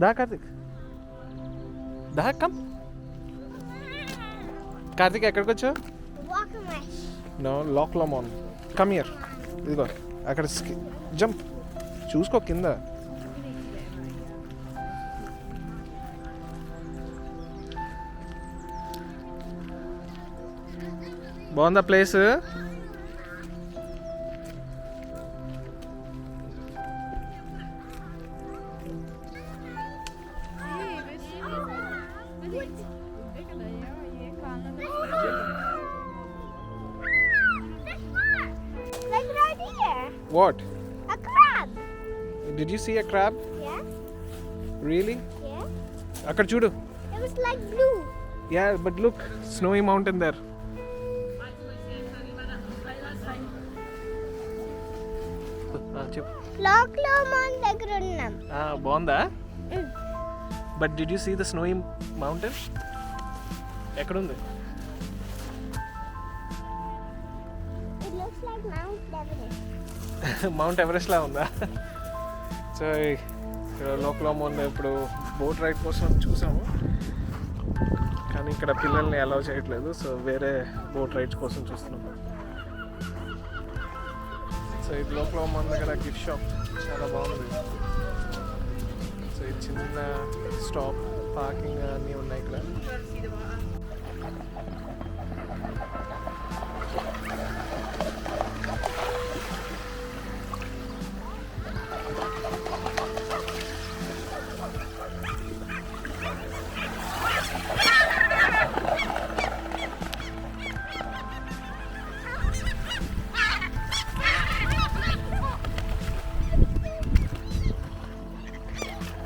దా కార్తిక్, దా కమ్. కార్తిక్ ఎక్కడికి వచ్చావు? నో లాక్ లామోన్, కమ్ హియర్. ఇదిగో అక్కడ జంప్, చూసుకో కింద. బాగుందా place? What? A crab. Did you see a crab? Yeah. Really? Yeah. అక్కడ చూడు. It was like blue. Yeah, but look, snowy mountain there. చెప్పు. Lock Lomond దగ్గర ఉన్నాం. బాగుందా? But did you see the snowy mountain? ఎక్కడ ఉంది? It looks like Mount Everest. Mount Everest లా ఉందా? సో లోకలామోన్ ఇప్పుడు బోట్ రైడ్ కోసం చూసాము, కానీ ఇక్కడ పిల్లల్ని అలౌ చేయట్లేదు. సో వేరే బోట్ రైడ్స్ కోసం చూస్తున్నాము. సో ఇది లోకలామోన్ దగ్గర గిఫ్ట్ షాప్ చాలా బాగుంది. సో ఇది చిన్న స్టాప్, పార్కింగ్ అన్నీ ఉన్నాయి ఇక్కడ.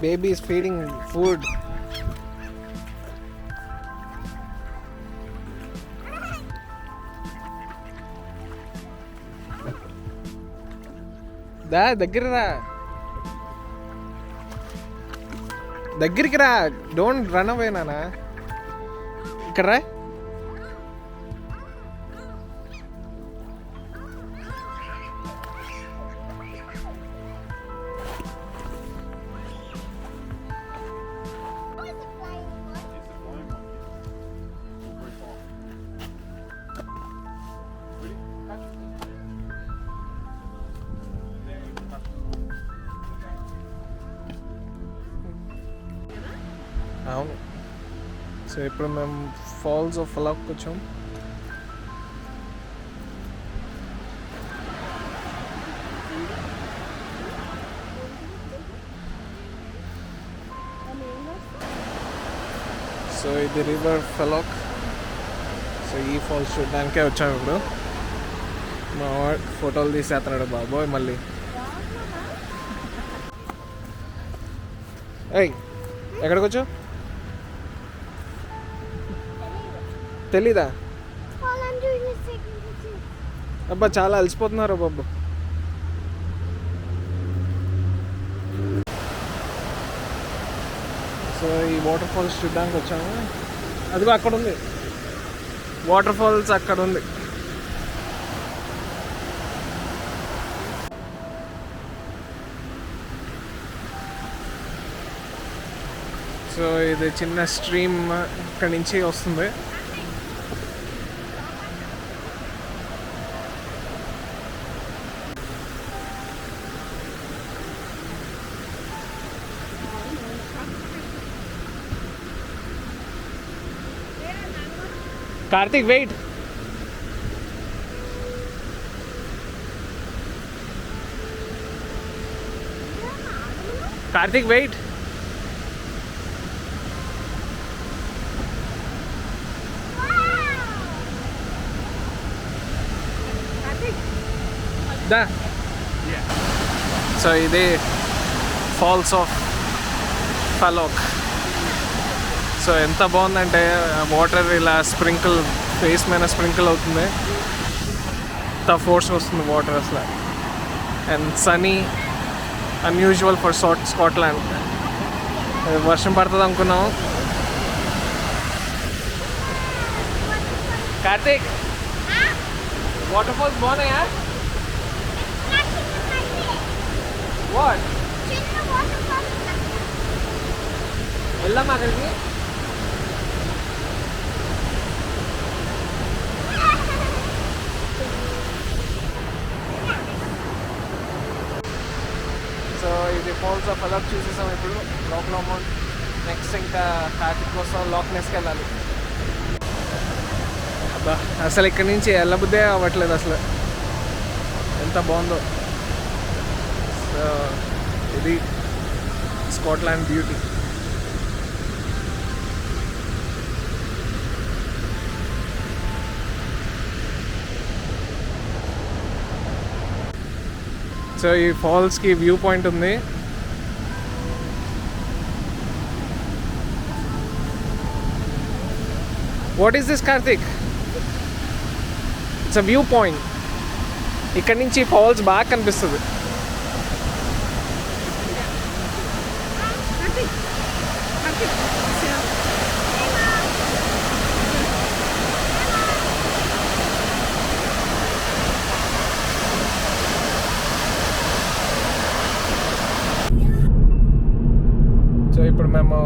Baby is feeding food. దా దగ్గర రా, దగ్గరికి రా, డోంట్ రన్ అవే నానా. ఇక్కడ రా. అవును. సో ఇప్పుడు మేము ఫాల్స్ ఆఫ్ ఫలాక్ వచ్చాం. సో ఇది రివర్ ఫలాక్. సో ఈ ఫాల్స్ చూడడానికే వచ్చాము ఇప్పుడు. మా వాడు ఫోటోలు తీసేస్తున్నాడు బాబోయ్ మళ్ళీ. ఏయ్ ఎక్కడికి వచ్చావు? తెలీదా? అబ్బా చాలా అలసిపోతున్నారు బాబు. సో ఈ వాటర్ ఫాల్స్ చూడడానికి వచ్చాము. అదిగో అక్కడ ఉంది వాటర్ ఫాల్స్, అక్కడ ఉంది. సో ఇది చిన్న స్ట్రీమ్ ఇక్కడి నుంచి వస్తుంది. కార్తిక్ వెయిట్. కార్తిక్ వెయిట్. దా. సో ఇది ఫాల్స్ ఆఫ్ ఫలాక్. సో ఎంత బాగుందంటే వాటర్ ఇలా స్ప్రింకిల్, ఫేస్ మీద స్ప్రింకిల్ అవుతుంది, ఎంత ఫోర్స్ వస్తుంది వాటర్ అసలు. And Sunny, unusual for Scotland. వర్షం పడుతుంది అనుకున్నాం. కార్తిక్ వాటర్ ఫాల్స్ బాగున్నాయా? What? వెళ్దాం అక్కడికి. సో ఇది ఫాల్స్ ఆఫ్ అలర్ట్ చూసేసాం. ఇప్పుడు లోకల్ అమౌంట్ నెక్స్ట్ ఇంకా కార్తిక్ కోసం లాక్నెస్కి వెళ్ళాలి. అబ్బా అసలు ఇక్కడి నుంచి వెళ్ళబుద్దే అవ్వట్లేదు అసలు, ఎంత బాగుందో. సో ఇది స్కాట్లాండ్ బ్యూటీ. సో ఈ ఫాల్స్కి వ్యూ పాయింట్ ఉంది. What is this Karthik? It's a view point. ఇక్కడ నుంచి ఫాల్స్ బాగా కనిపిస్తుంది. సో ఇప్పుడు మేము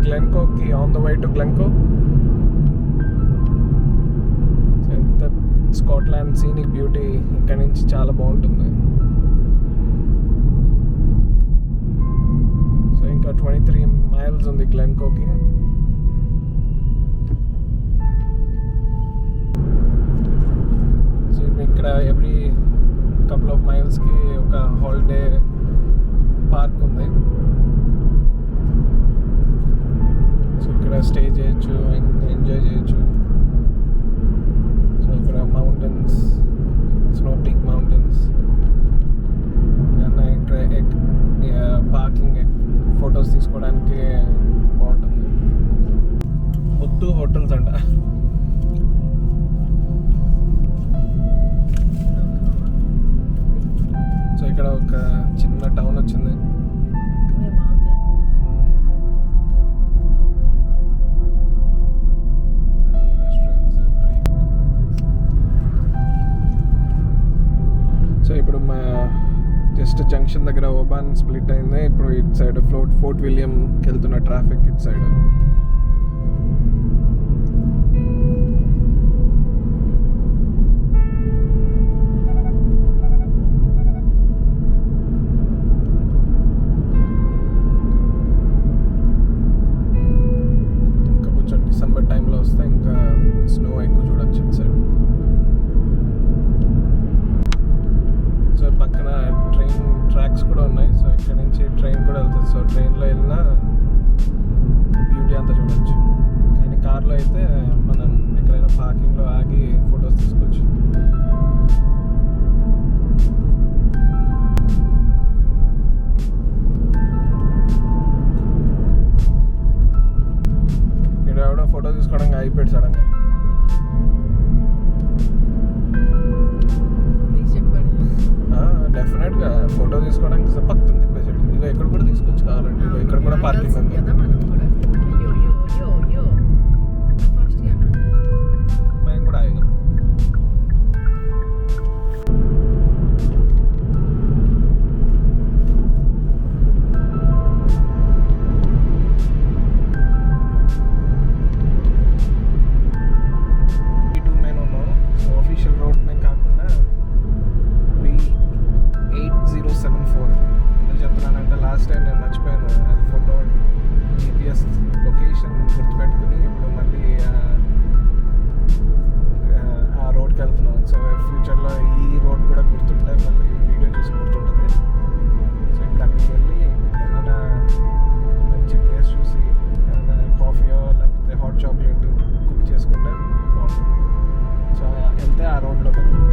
గ్లెన్కోకి ఆన్ ద వే టు గ్లెన్కో. ఎంత స్కాట్లాండ్ సీనిక్ బ్యూటీ ఇక్కడ నుంచి చాలా బాగుంటుంది. సో ఇంకా 23 miles ఉంది గ్లెన్కోకి. సో ఇక్కడ ఎవ్రీ కపుల్ ఆఫ్ మైల్స్కి ఒక హాలిడే పార్క్ ఉంది. సో ఇక్కడ స్టే చేయొచ్చు, ఎంజాయ్ చేయొచ్చు. సో ఇక్కడ మౌంటైన్స్, స్నో పీక్ మౌంటైన్స్, ఇక్కడ పార్కింగ్, ఫొటోస్ తీసుకోవడానికి బాగుంటుంది. ముత్తు హోటల్స్ అంట. సో ఇక్కడ ఒక చిన్న టౌన్ వచ్చింది. సో ఇప్పుడు మా జస్ట్ జంక్షన్ దగ్గర ఓబాన్ స్ప్లిట్ అయింది. ఇప్పుడు ఇటు సైడ్ ఫోర్ట్ విలియంకి వెళ్తున్న ట్రాఫిక్ ఇటు సైడ్. ఇంకా కొంచెం డిసెంబర్ టైంలో వస్తే ఇంకా స్నో ఎక్కువ చూడొచ్చు ఇటు సైడ్. సో పక్కన ట్రైన్ ట్రాక్స్ కూడా ఉన్నాయి. సో ఇక్కడ నుంచి ట్రైన్ కూడా వెళ్తుంది. సో ట్రైన్లో వెళ్ళినా బ్యూటీ అంతా చూడొచ్చు. కానీ కార్లో అయితే మనం ఎక్కడైనా పార్కింగ్లో ఆగి ఫొటోస్ తీసుకోవచ్చు. ఇక్కడ ఎవడో ఫోటో తీసుకోవడానికి ఆగిపోయాడు సడన్గా. డెఫినెట్గా ఫోటో తీసుకోవడానికి పక్కన తిప్పేసాడు. ఇక ఇక్కడ కూడా తీసుకోవచ్చు కావాలంటే. ఇక్కడ కూడా పార్కింగ్ ఉంది. మేము కూడా ఆగాం. E2 మెయిన్ ఉన్నాం. ఆఫీషియల్ రోడ్ మేము కాకుండా 8074 ఎందుకు చెప్తున్నానంటే లాస్ట్ టైం నేను మర్చిపోయాను అది ఫోటో GPS లొకేషన్ గుర్తుపెట్టుకుని ఇప్పుడు మళ్ళీ ఆ రోడ్కి వెళ్తున్నాం. సో ఫ్యూచర్లో ఈ రోడ్ కూడా గుర్తుంటే మళ్ళీ వీడియో చూసి గుర్తుంటుంది. సో ఇప్పుడు అక్కడికి వెళ్ళి ఏమైనా మంచి ప్లేస్ చూసి ఏమైనా కాఫీయో లేకపోతే హాట్ చాక్లెట్ కుక్ చేసుకుంటే బాగుంటుంది. సో వెళ్తే ఆ రోడ్లోకి వెళ్తాం.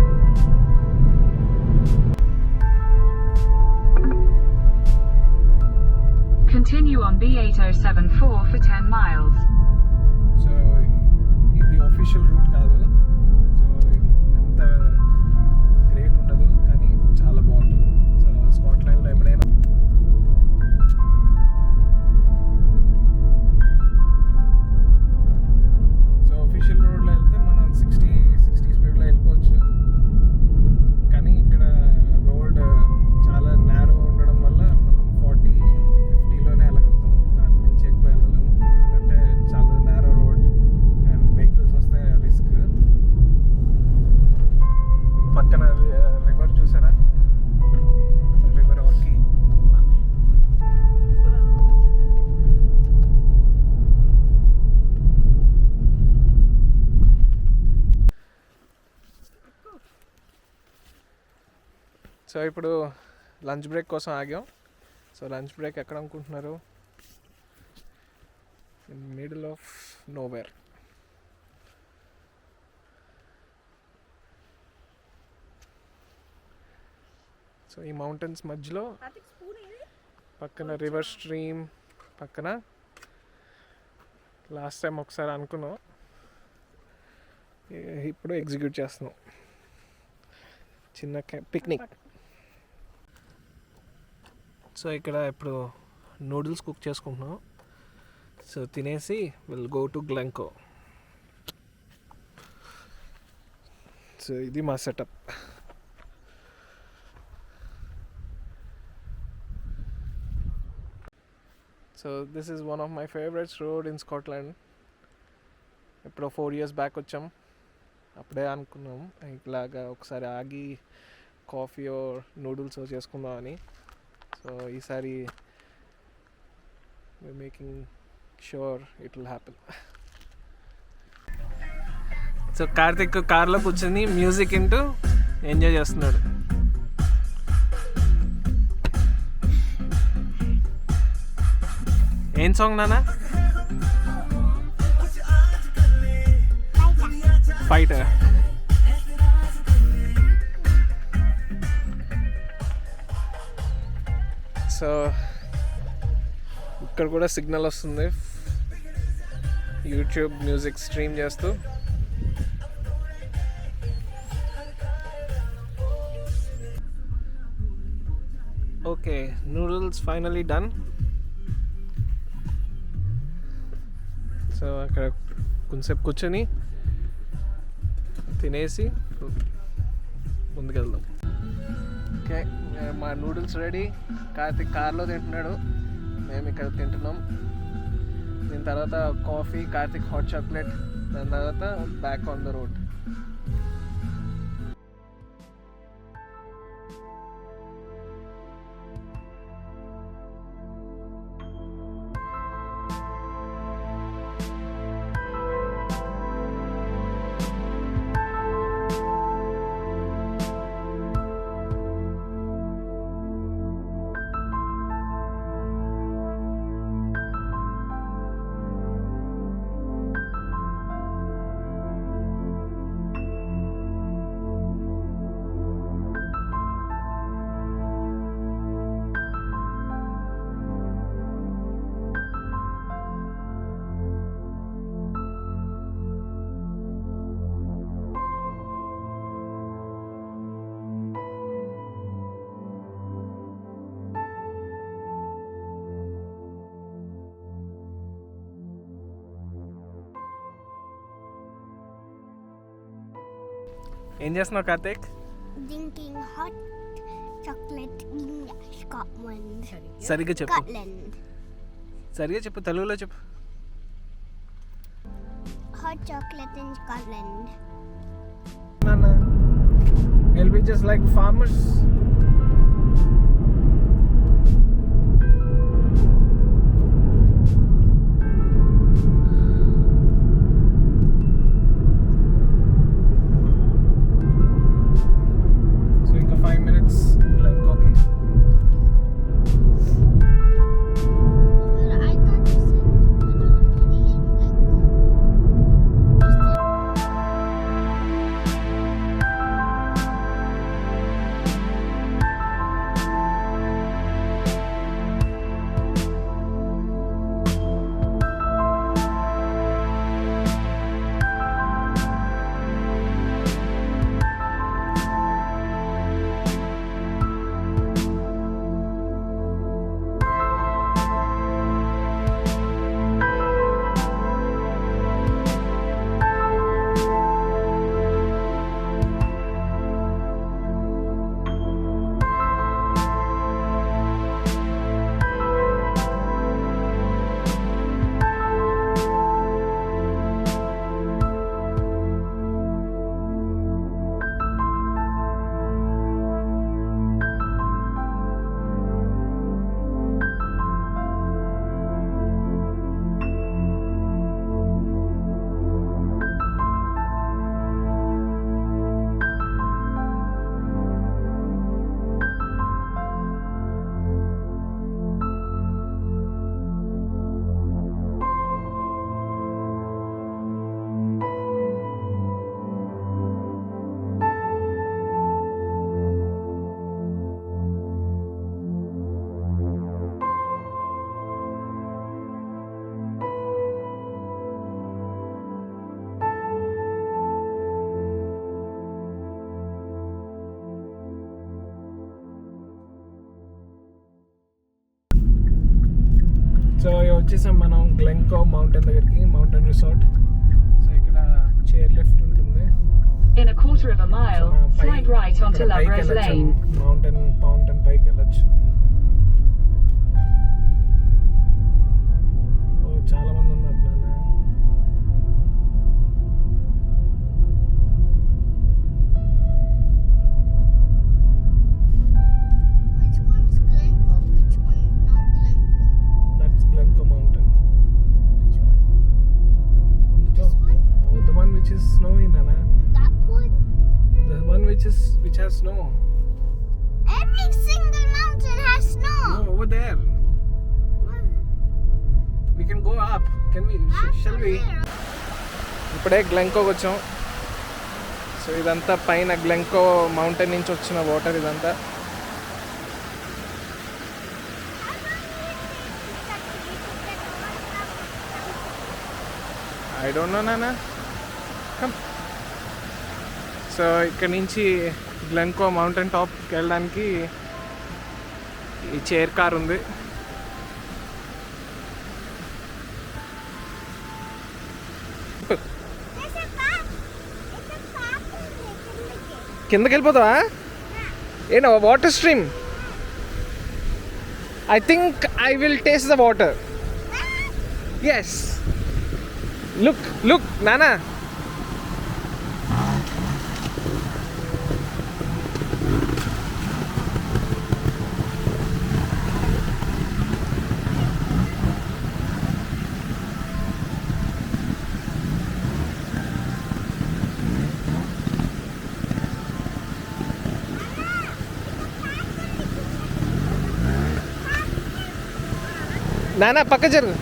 Continue on B8074 for 10 miles. So ఇది ఆఫీషియల్ రూట్ కాదు. సో ఎంత గ్రేట్ ఉండదు కానీ చాలా బాగుంటుంది. సో స్కాట్లాండ్లో ఎప్పుడైనా సో ఆఫీషియల్ రోడ్లో వెళ్తే మనం 60 స్పీడ్లో వెళ్ళిపోవచ్చు. కానీ ఇక్కడ రోడ్ చాలా నేరో ఉండడం వల్ల మనం 40-50లోనే వెళ్ళగలుగుతాం. దాని నుంచి ఎక్కువ సో ఇప్పుడు లంచ్ బ్రేక్ కోసం ఆగాం. సో లంచ్ బ్రేక్ ఎక్కడ అనుకుంటున్నారు? In middle of nowhere. So ఈ మౌంటైన్స్ మధ్యలో పక్కన రివర్ స్ట్రీమ్ పక్కన లాస్ట్ టైం ఒకసారి అనుకున్నాం, ఇప్పుడు ఎగ్జిక్యూట్ చేస్తున్నాం. చిన్న పిక్నిక్. సో ఇక్కడ ఇప్పుడు నూడిల్స్ కుక్ చేసుకుంటున్నాం. సో తినేసి విల్ గో టు గ్లెంకో. సో ఇది మా setup. So this is one of my favourites road in Scotland. ఇప్పుడు 4 years బ్యాక్ వచ్చాం. అప్పుడే అనుకున్నాం ఇలాగా ఒకసారి ఆగి కాఫీయో నూడిల్స్ చేసుకుందామని. సో ఈసారి we're making sure it will happen. So Karthik కార్లో కూర్చొని మ్యూజిక్ వింటూ ఎంజాయ్ చేస్తున్నాడు. ఏం సాంగ్ నానా? ఫైటర్. సో ఇక్కడ కూడా సిగ్నల్ వస్తుంది. యూట్యూబ్ మ్యూజిక్ స్ట్రీమ్ చేస్తూ okay, noodles finally done. So అక్కడ కొంచెంసేపు కూర్చొని తినేసి ముందుకెళ్దాం. ఓకే, మా నూడిల్స్ రెడీ. కార్తిక్ కార్లో తింటున్నాడు, మేము ఇక్కడ తింటున్నాం. దీని తర్వాత కాఫీ, కార్తిక్ హాట్ చాక్లెట్, దాని తర్వాత బ్యాక్ ఆన్ ద రోడ్. ఏం చేస్తున్నావు Karthik? Drinking hot chocolate in Scotland. సరిగ్గా చెప్పు, Scotland. సరిగ్గా చెప్పు, తెలుగులో చెప్పు. Hot chocolate in Scotland. Nana, we'll be just like farmers. So in 5 minutes, Glencoe. I thought you said so వచ్చేసాం మనం గ్లెంకో మౌంటైన్ దగ్గరికి, మౌంటైన్ రిసార్ట్. సో ఇక్కడ చైర్ లిఫ్ట్ ఉంటుంది. In a quarter of a mile, slide right onto Lover's Lane. Mountain పైకి వెళ్ళచ్చు. ఓ చాలా మంది ఉన్నారు నాన్న. Which one's Glencoe? Which one is not Glencoe? That's Glencoe mountain. Which one? On the top. This one? Oh, the one which is snowy, Nana. That one? The one which has snow. Every single mountain has snow. No, over there. One. We can go up. Can we? Shall we? ఇప్పుడే గ్లెంకోకి వచ్చాం. So ఇదంతా పైన గ్లెంకో mountain నుంచి వచ్చిన water ఇదంతా. I don't know నానా. Come. So ఇక్కడ నుంచి గ్లెంకో మౌంటైన్ టాప్కి వెళ్ళడానికి ఈ చైర్ కార్ ఉంది. There's a path. It's a path in the కిందకి వెళ్ళిపోతావా? ఏంటో water stream. I think I will taste the water. Yes. Look నానా. నానా పక్క జరుగు.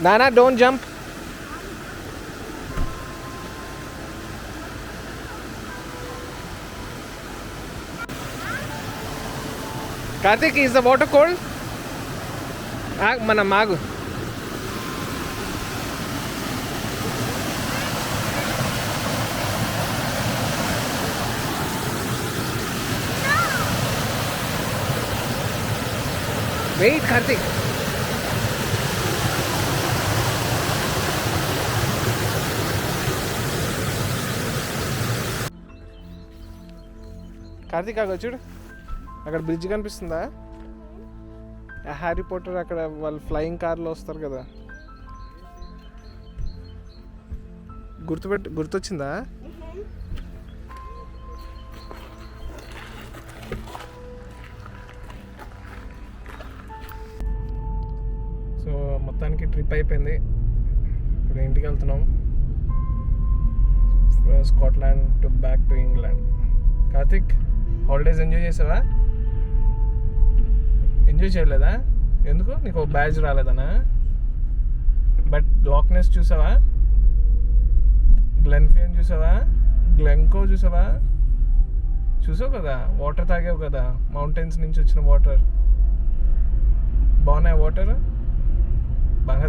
నానా don't jump. Karthik, is the water cold? మన మాగు. వెయిట్ కార్తిక్. కార్తిక్ అక్కడ చూడు, అక్కడ బ్రిడ్జ్ కనిపిస్తుందా? హ్యారీ పోటర్ అక్కడ వాళ్ళు ఫ్లయింగ్ కార్లో వస్తారు కదా, గుర్తొచ్చిందా? సో మొత్తానికి ట్రిప్ అయిపోయింది. ఇప్పుడు ఇంటికి వెళ్తున్నాం. Scotland to back to England. Karthik, holidays enjoy చేసావా? ఎంజాయ్ చేయలేదా? ఎందుకు? నీకు బ్యాజ్ రాలేదనా? బట్ లాక్నెస్ చూసావా? గ్లెన్ఫియన్ చూసావా? గ్లెంకో చూసావా? చూసావు కదా, వాటర్ తాగావు కదా, మౌంటైన్స్ నుంచి వచ్చిన వాటర్. బాగున్నాయి వాటర్? బాగా